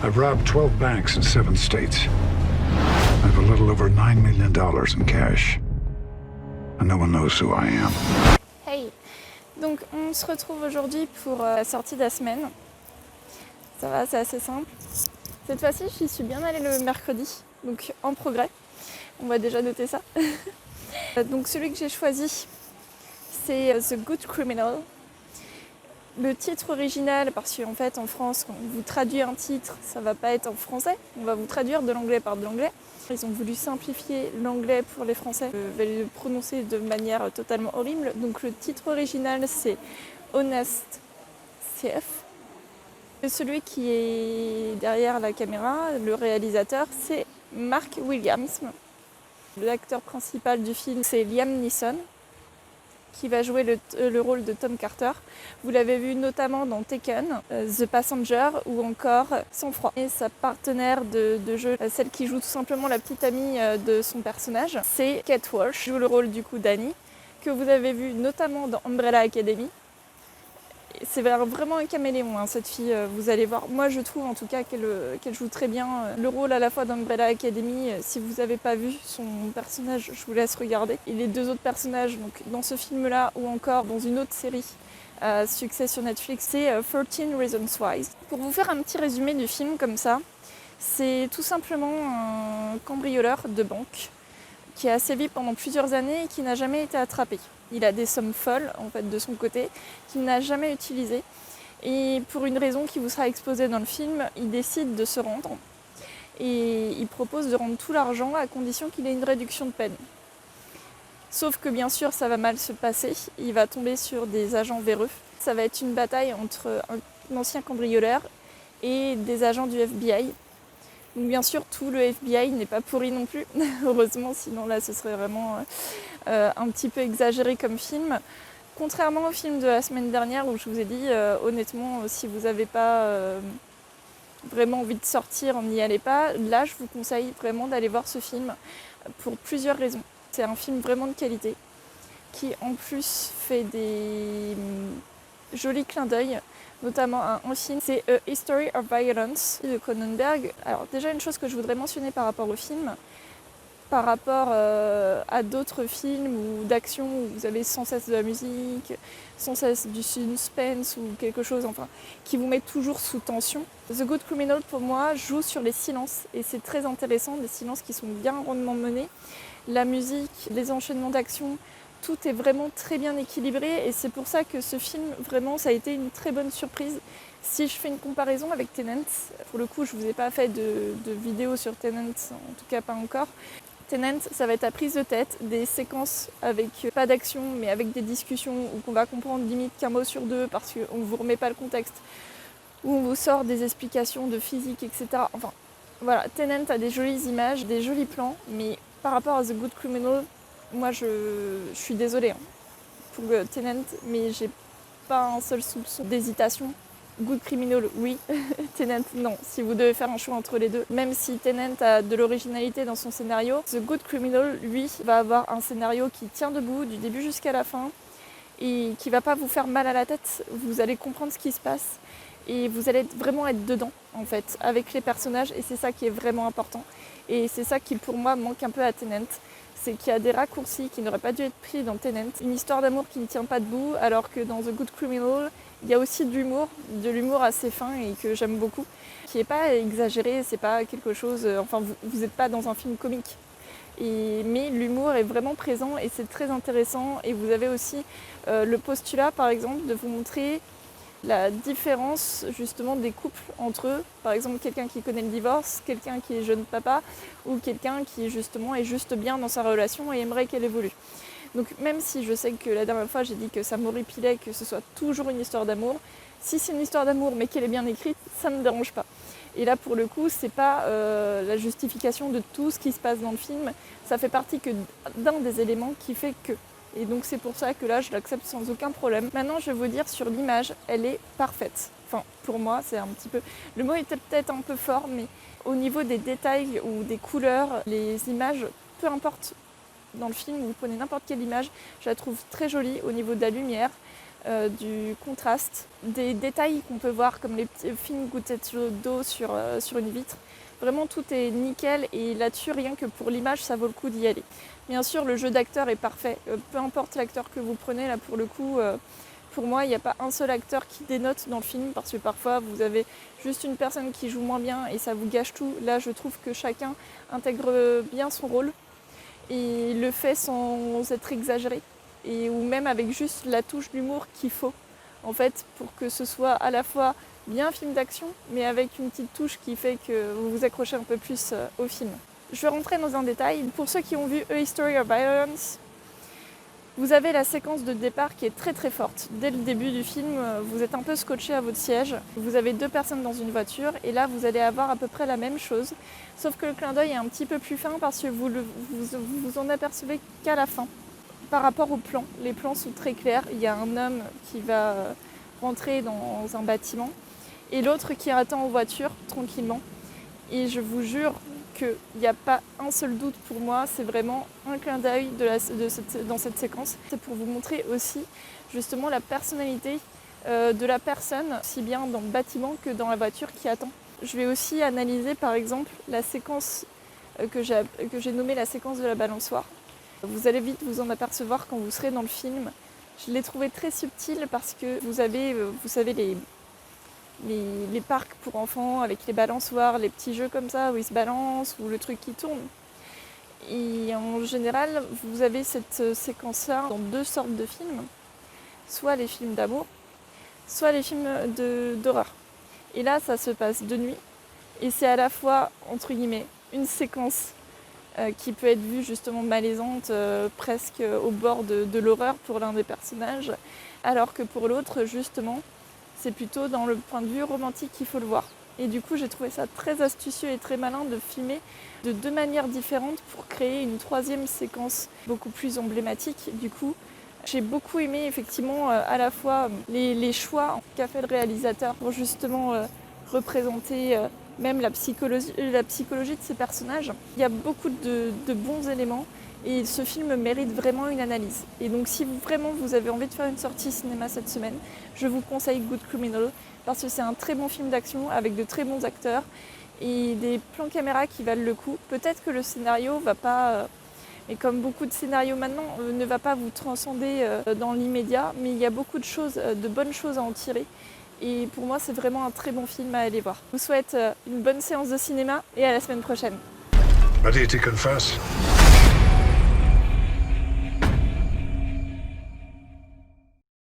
I've robbed 12 banks in 7 states. I have a little over $9 million in cash. And no one knows who I am. Hey! Donc on se retrouve aujourd'hui pour la sortie de la semaine. Ça va, c'est assez simple. Cette fois-ci, j'y suis bien allée le mercredi, donc en progrès. On va déjà noter ça. Donc celui que j'ai choisi, c'est The Good Criminal. Le titre original, parce qu'en fait en France, quand on vous traduit un titre, ça va pas être en français, on va vous traduire de l'anglais par de l'anglais. Ils ont voulu simplifier l'anglais pour les Français, le prononcer de manière totalement horrible. Donc le titre original, c'est Honest Thief. Et celui qui est derrière la caméra, le réalisateur, c'est Mark Williams. L'acteur principal du film, c'est Liam Neeson, qui va jouer le rôle de Tom Carter. Vous l'avez vu notamment dans Taken, The Passenger ou encore Sang-Froid. Et sa partenaire de jeu, celle qui joue tout simplement la petite amie de son personnage, c'est Kate Walsh, qui joue le rôle du coup d'Annie, que vous avez vu notamment dans Umbrella Academy. C'est vraiment un caméléon, hein, cette fille, vous allez voir. Moi, je trouve en tout cas qu'elle joue très bien le rôle à la fois d'Umbrella Academy. Si vous n'avez pas vu son personnage, je vous laisse regarder. Et les deux autres personnages, donc dans ce film-là ou encore dans une autre série à succès sur Netflix, c'est 13 Reasons Why. Pour vous faire un petit résumé du film comme ça, c'est tout simplement un cambrioleur de banque qui a sévi pendant plusieurs années et qui n'a jamais été attrapé. Il a des sommes folles en fait de son côté qu'il n'a jamais utilisées. Et pour une raison qui vous sera exposée dans le film, il décide de se rendre et il propose de rendre tout l'argent à condition qu'il ait une réduction de peine. Sauf que bien sûr ça va mal se passer, il va tomber sur des agents véreux. Ça va être une bataille entre un ancien cambrioleur et des agents du FBI. Donc bien sûr, tout le FBI n'est pas pourri non plus, heureusement, sinon là ce serait vraiment un petit peu exagéré comme film. Contrairement au film de la semaine dernière où je vous ai dit, honnêtement, si vous n'avez pas vraiment envie de sortir, n'y allez pas. Là, je vous conseille vraiment d'aller voir ce film pour plusieurs raisons. C'est un film vraiment de qualité qui en plus fait des jolis clins d'œil. Notamment un film, c'est A History of Violence de Cronenberg. Alors déjà une chose que je voudrais mentionner par rapport au film, par rapport à d'autres films ou d'action où vous avez sans cesse de la musique, sans cesse du suspense ou quelque chose enfin, qui vous met toujours sous tension. The Good Criminal pour moi joue sur les silences et c'est très intéressant, des silences qui sont bien rondement menés. La musique, les enchaînements d'action, tout est vraiment très bien équilibré et c'est pour ça que ce film, vraiment, ça a été une très bonne surprise. Si je fais une comparaison avec Tenet, pour le coup, je ne vous ai pas fait de vidéo sur Tenet, en tout cas pas encore. Tenet, ça va être à prise de tête, des séquences avec pas d'action, mais avec des discussions où on va comprendre limite qu'un mot sur deux parce qu'on ne vous remet pas le contexte, où on vous sort des explications de physique, etc. Enfin, voilà, Tenet a des jolies images, des jolis plans, mais par rapport à The Good Criminal, moi, je suis désolée pour Tenet, mais j'ai pas un seul soupçon d'hésitation. Good Criminal, oui. Tenet, non. Si vous devez faire un choix entre les deux, même si Tenet a de l'originalité dans son scénario, The Good Criminal, lui, va avoir un scénario qui tient debout du début jusqu'à la fin et qui va pas vous faire mal à la tête. Vous allez comprendre ce qui se passe et vous allez vraiment être dedans, en fait, avec les personnages et c'est ça qui est vraiment important. Et c'est ça qui, pour moi, manque un peu à Tenet. C'est qu'il y a des raccourcis qui n'auraient pas dû être pris dans Tenet. Une histoire d'amour qui ne tient pas debout, alors que dans The Good Criminal, il y a aussi de l'humour assez fin et que j'aime beaucoup, qui n'est pas exagéré, c'est pas quelque chose... Enfin, vous n'êtes pas dans un film comique. Mais l'humour est vraiment présent et c'est très intéressant. Et vous avez aussi le postulat, par exemple, de vous montrer la différence justement des couples entre eux. Par exemple, quelqu'un qui connaît le divorce, quelqu'un qui est jeune papa ou quelqu'un qui justement est juste bien dans sa relation et aimerait qu'elle évolue. Donc même si je sais que la dernière fois j'ai dit que ça m'horripilait que ce soit toujours une histoire d'amour, si c'est une histoire d'amour mais qu'elle est bien écrite, ça ne me dérange pas. Et là pour le coup, c'est pas la justification de tout ce qui se passe dans le film, ça fait partie que d'un des éléments qui fait que. Et donc c'est pour ça que là je l'accepte sans aucun problème. Maintenant je vais vous dire sur l'image, elle est parfaite. Enfin pour moi c'est un petit peu... Le mot était peut-être un peu fort mais au niveau des détails ou des couleurs, les images, peu importe dans le film, vous prenez n'importe quelle image, je la trouve très jolie au niveau de la lumière, du contraste, des détails qu'on peut voir comme les petites fines gouttelettes d'eau sur une vitre. Vraiment tout est nickel et là-dessus rien que pour l'image ça vaut le coup d'y aller. Bien sûr le jeu d'acteur est parfait, peu importe l'acteur que vous prenez là pour le coup, pour moi il n'y a pas un seul acteur qui dénote dans le film parce que parfois vous avez juste une personne qui joue moins bien et ça vous gâche tout. Là je trouve que chacun intègre bien son rôle et le fait sans être exagéré et ou même avec juste la touche d'humour qu'il faut en fait pour que ce soit à la fois bien un film d'action mais avec une petite touche qui fait que vous vous accrochez un peu plus au film. Je vais rentrer dans un détail. Pour ceux qui ont vu A History of Violence, vous avez la séquence de départ qui est très très forte. Dès le début du film, vous êtes un peu scotché à votre siège. Vous avez 2 personnes dans une voiture et là vous allez avoir à peu près la même chose. Sauf que le clin d'œil est un petit peu plus fin parce que vous en apercevez qu'à la fin. Par rapport aux plans, les plans sont très clairs. Il y a un homme qui va rentrer dans un bâtiment et l'autre qui attend en voiture tranquillement. Et je vous jure qu'il n'y a pas un seul doute pour moi, c'est vraiment un clin d'œil dans cette séquence. C'est pour vous montrer aussi justement la personnalité de la personne, aussi bien dans le bâtiment que dans la voiture qui attend. Je vais aussi analyser par exemple la séquence que j'ai nommée la séquence de la balançoire. Vous allez vite vous en apercevoir quand vous serez dans le film. Je l'ai trouvé très subtil parce que vous avez, vous savez, les parcs pour enfants avec les balançoires, les petits jeux comme ça où ils se balancent ou le truc qui tourne. Et en général, vous avez cette séquence-là dans 2 sortes de films, soit les films d'amour, soit les films d'horreur. Et là, ça se passe de nuit et c'est à la fois, entre guillemets, une séquence qui peut être vue justement malaisante, presque au bord de l'horreur pour l'un des personnages, alors que pour l'autre, justement, c'est plutôt dans le point de vue romantique qu'il faut le voir. Et du coup, j'ai trouvé ça très astucieux et très malin de filmer de 2 manières différentes pour créer une 3e séquence beaucoup plus emblématique. Du coup, j'ai beaucoup aimé effectivement à la fois les choix qu'a fait le réalisateur pour justement représenter même la psychologie de ces personnages. Il y a beaucoup de bons éléments. Et ce film mérite vraiment une analyse. Et donc si vous avez envie de faire une sortie cinéma cette semaine, je vous conseille Good Criminal parce que c'est un très bon film d'action avec de très bons acteurs et des plans caméra qui valent le coup. Peut-être que le scénario va pas, et comme beaucoup de scénarios maintenant, ne va pas vous transcender dans l'immédiat, mais il y a beaucoup de choses, de bonnes choses à en tirer. Et pour moi, c'est vraiment un très bon film à aller voir. Je vous souhaite une bonne séance de cinéma et à la semaine prochaine. Ready to confess?